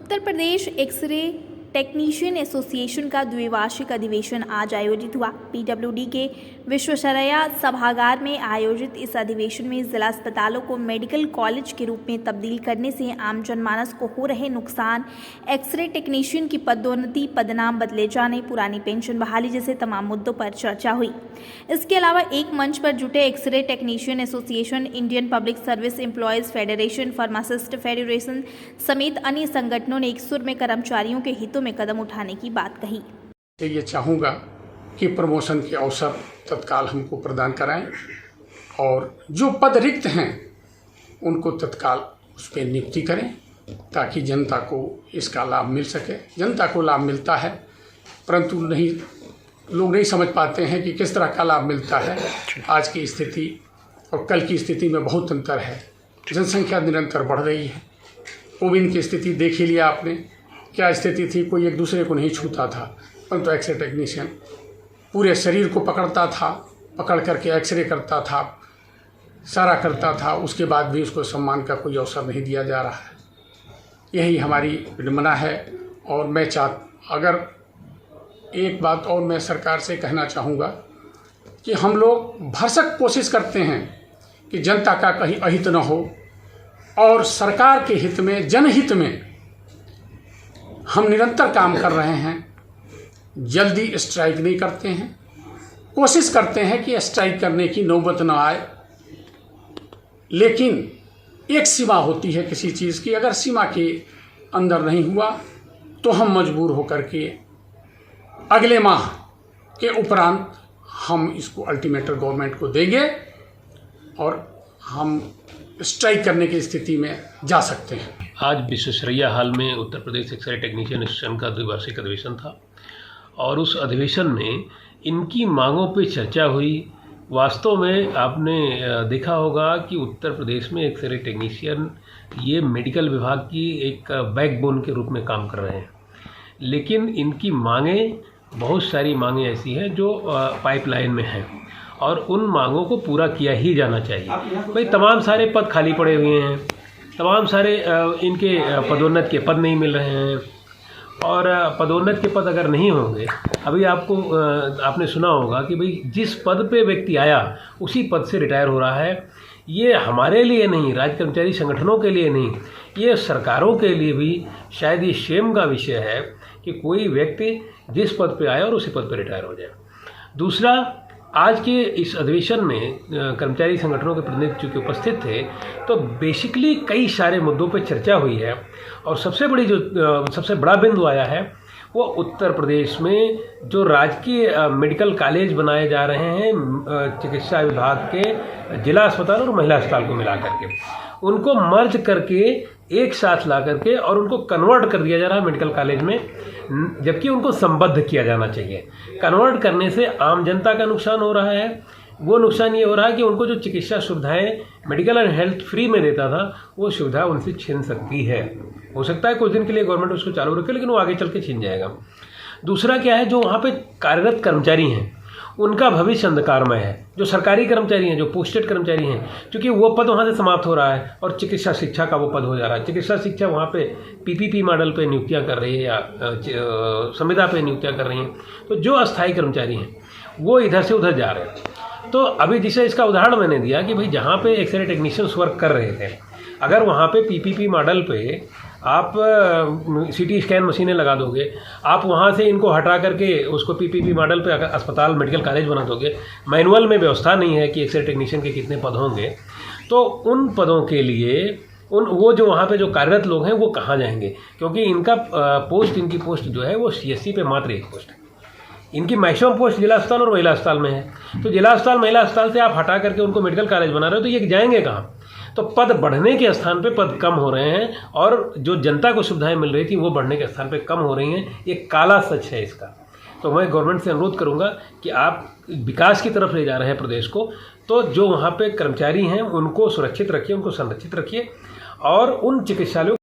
Uttar Pradesh x ray technician association का द्विवार्षिक अधिवेशन आज आयोजित हुआ। पीडब्ल्यूडी के विश्वेश्वरैया सभागार में आयोजित इस अधिवेशन में जिला अस्पतालों को मेडिकल कॉलेज के रूप में तब्दील करने से आम जनमानस को हो रहे नुकसान, एक्सरे टेक्नीशियन की पदोन्नति, पदनाम बदले जाने, पुरानी पेंशन बहाली जैसे तमाम मुद्दों पर चर्चा हुई। इसके अलावा एक मंच पर जुटे X ray technician association, Indian public service employees federation, pharmacist federation समेत अन्य संगठनों ने एक सुर में कर्मचारियों के हितों में कदम उठाने की बात कही। ये चाहूँगा कि प्रमोशन के अवसर तत्काल हमको प्रदान कराएं और जो पद रिक्त हैं उनको तत्काल उस पर नियुक्ति करें ताकि जनता को इसका लाभ मिल सके। जनता को लाभ मिलता है परंतु लोग नहीं समझ पाते हैं कि किस तरह का लाभ मिलता है। आज की स्थिति और कल की स्थिति में बहुत अंतर है। जनसंख्या निरंतर बढ़ रही है। कोविड की स्थिति देख ही लिया आपने, क्या स्थिति थी, कोई एक दूसरे को नहीं छूता था, परंतु एक्सरे टेक्नीशियन पूरे शरीर को पकड़ता था, पकड़ करके एक्सरे करता था, सारा करता था, उसके बाद भी उसको सम्मान का कोई अवसर नहीं दिया जा रहा है। यही हमारी विडंबना है। और मैं अगर एक बात और मैं सरकार से कहना चाहूँगा कि हम लोग भरसक कोशिश करते हैं कि जनता का कहीं अहित न हो और सरकार के हित में, जनहित में हम निरंतर काम कर रहे हैं। जल्दी स्ट्राइक नहीं करते हैं, कोशिश करते हैं कि स्ट्राइक करने की नौबत न आए, लेकिन एक सीमा होती है किसी चीज़ की। अगर सीमा के अंदर नहीं हुआ तो हम मजबूर होकर के अगले माह के उपरांत हम इसको अल्टीमेटम गवर्नमेंट को देंगे और हम स्ट्राइक करने की स्थिति में जा सकते हैं। आज विश्वेश्वरैया हॉल में Uttar Pradesh x ray technician association का द्विवार्षिक अधिवेशन था और उस अधिवेशन में इनकी मांगों पे चर्चा हुई। वास्तव में आपने देखा होगा कि उत्तर प्रदेश में एक्सरे टेक्नीशियन ये मेडिकल विभाग की एक बैकबोन के रूप में काम कर रहे हैं, लेकिन इनकी मांगें, बहुत सारी मांगें ऐसी हैं जो पाइपलाइन में हैं और उन मांगों को पूरा किया ही जाना चाहिए। भाई तमाम सारे पद खाली पड़े हुए हैं, तमाम सारे इनके पदोन्नत के पद नहीं मिल रहे हैं और पदोन्नत के पद अगर नहीं होंगे, अभी आपने सुना होगा कि भाई जिस पद पे व्यक्ति आया उसी पद से रिटायर हो रहा है। ये हमारे लिए नहीं, राज्य कर्मचारी संगठनों के लिए नहीं, ये सरकारों के लिए भी शायद ये शेम का विषय है कि कोई व्यक्ति जिस पद पे आया और उसी पद पे रिटायर हो जाए। दूसरा, आज के इस अधिवेशन में कर्मचारी संगठनों के प्रतिनिधि चूँकि उपस्थित थे तो बेसिकली कई सारे मुद्दों पर चर्चा हुई है और सबसे बड़ा बिंदु आया है वो उत्तर प्रदेश में जो राजकीय मेडिकल कॉलेज बनाए जा रहे हैं चिकित्सा विभाग के जिला अस्पताल और महिला अस्पताल को मिला करके, उनको मर्ज करके एक साथ ला करके और उनको कन्वर्ट कर दिया जा रहा है मेडिकल कॉलेज में, जबकि उनको संबद्ध किया जाना चाहिए। कन्वर्ट करने से आम जनता का नुकसान हो रहा है। वो नुकसान ये हो रहा है कि उनको जो चिकित्सा सुविधाएं मेडिकल एंड हेल्थ फ्री में देता था वो सुविधा उनसे छीन सकती है। हो सकता है कुछ दिन के लिए गवर्नमेंट उसको चालू रखे, लेकिन वो आगे चल के छीन जाएगा। दूसरा क्या है, जो वहाँ पे कार्यरत कर्मचारी हैं उनका भविष्य अंधकारमय है। जो सरकारी कर्मचारी हैं, जो पोस्टेड कर्मचारी हैं, क्योंकि वो पद वहाँ से समाप्त हो रहा है और चिकित्सा शिक्षा का वो पद हो जा रहा है। चिकित्सा शिक्षा वहाँ पे पीपीपी मॉडल पे नियुक्तियाँ कर रही है या संविदा पे नियुक्तियाँ कर रही हैं, तो जो अस्थायी कर्मचारी हैं वो इधर से उधर जा रहे हैं। तो अभी जिसे इसका उदाहरण मैंने दिया कि भाई जहाँ पे एक्सरे टेक्नीशियंस वर्क कर रहे थे, अगर वहाँ पे पीपीपी मॉडल पे आप सीटी स्कैन मशीनें लगा दोगे, आप वहाँ से इनको हटा करके उसको पीपीपी मॉडल पे अस्पताल मेडिकल कॉलेज बना दोगे, मैनुअल में व्यवस्था नहीं है कि एक्सरे टेक्नीशियन के कितने पद होंगे, तो उन पदों के लिए वो जो वहाँ पे जो कार्यरत लोग हैं वो कहाँ जाएंगे? क्योंकि इनकी पोस्ट जो है वो सीएससी पे मात्र एक पोस्ट है। इनकी मैक्सिमम पोस्ट जिला अस्पताल और महिला अस्पताल में है। तो जिला अस्पताल महिला अस्पताल से आप हटा करके उनको मेडिकल कॉलेज बना रहे हो तो ये जाएंगे कहाँ? तो पद बढ़ने के स्थान पे पद कम हो रहे हैं और जो जनता को सुविधाएं मिल रही थी वो बढ़ने के स्थान पे कम हो रही हैं। ये काला सच है इसका। तो मैं गवर्नमेंट से अनुरोध करूंगा कि आप विकास की तरफ ले जा रहे हैं प्रदेश को, तो जो वहाँ पे कर्मचारी हैं उनको सुरक्षित रखिए, उनको संरक्षित रखिए और उन चिकित्सालयों